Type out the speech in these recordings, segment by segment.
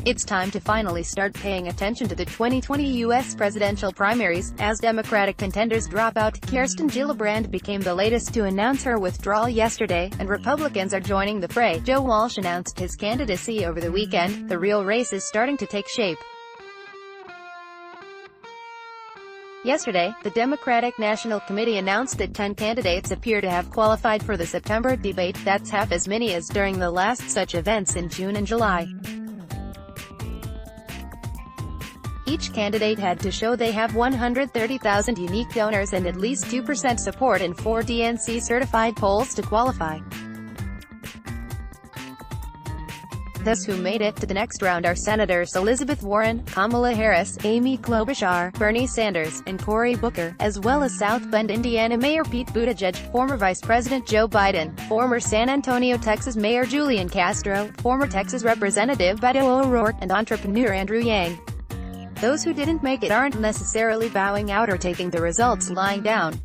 It's time to finally start paying attention to the 2020 U.S. presidential primaries, as Democratic contenders drop out. Kirsten Gillibrand became the latest to announce her withdrawal yesterday, and Republicans are joining the fray. Joe Walsh announced his candidacy over the weekend. The real race is starting to take shape. Yesterday, the Democratic National Committee announced that 10 candidates appear to have qualified for the September debate. That's half as many as during the last such events in June and July. Each candidate had to show they have 130,000 unique donors and at least 2% support in 4 DNC-certified polls to qualify. Those who made it to the next round are Senators Elizabeth Warren, Kamala Harris, Amy Klobuchar, Bernie Sanders, and Cory Booker, as well as South Bend, Indiana Mayor Pete Buttigieg, former Vice President Joe Biden, former San Antonio, Texas Mayor Julian Castro, former Texas Representative Beto O'Rourke, and entrepreneur Andrew Yang. Those who didn't make it aren't necessarily bowing out or taking the results lying down.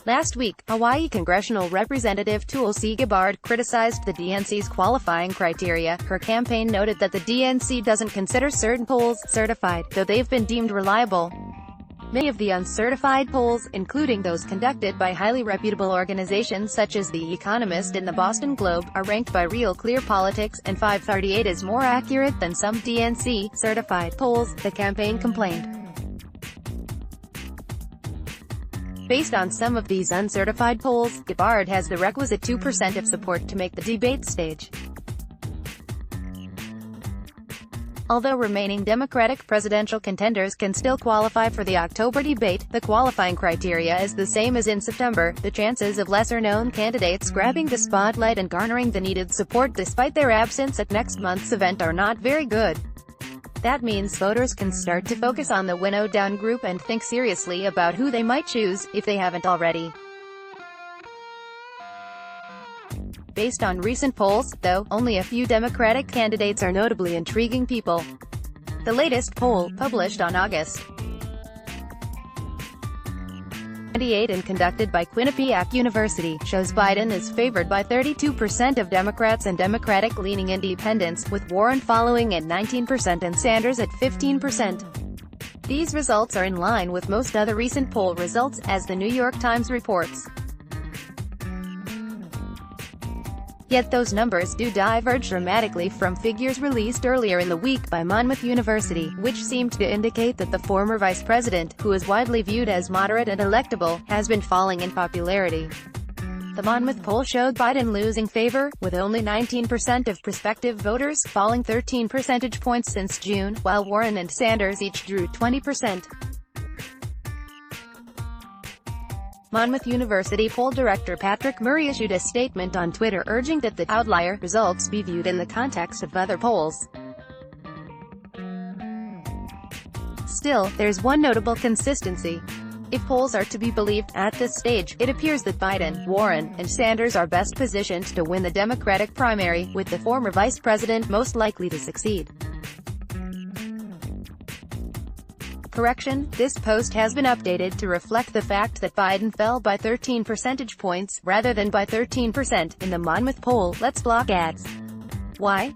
Last week, Hawaii Congressional Representative Tulsi Gabbard criticized the DNC's qualifying criteria. Her campaign noted that the DNC doesn't consider certain polls certified, though they've been deemed reliable. Many of the uncertified polls, including those conducted by highly reputable organizations such as The Economist and the Boston Globe, are ranked by Real Clear Politics, and 538 is more accurate than some DNC-certified polls, the campaign complained. Based on some of these uncertified polls, Gabbard has the requisite 2% of support to make the debate stage. Although remaining Democratic presidential contenders can still qualify for the October debate, the qualifying criteria is the same as in September. The chances of lesser-known candidates grabbing the spotlight and garnering the needed support despite their absence at next month's event are not very good. That means voters can start to focus on the winnowed-down group and think seriously about who they might choose, if they haven't already. Based on recent polls, though, only a few Democratic candidates are notably intriguing people. The latest poll, published on August 28 and conducted by Quinnipiac University, shows Biden is favored by 32% of Democrats and Democratic-leaning independents, with Warren following at 19% and Sanders at 15%. These results are in line with most other recent poll results, as the New York Times reports. Yet those numbers do diverge dramatically from figures released earlier in the week by Monmouth University, which seemed to indicate that the former vice president, who is widely viewed as moderate and electable, has been falling in popularity. The Monmouth poll showed Biden losing favor, with only 19% of prospective voters, falling 13 percentage points since June, while Warren and Sanders each drew 20%. Monmouth University poll director Patrick Murray issued a statement on Twitter urging that the outlier results be viewed in the context of other polls. Still, there's one notable consistency. If polls are to be believed, at this stage, it appears that Biden, Warren, and Sanders are best positioned to win the Democratic primary, with the former vice president most likely to succeed. Correction, this post has been updated to reflect the fact that Biden fell by 13 percentage points, rather than by 13%, in the Monmouth poll. Let's block ads. Why?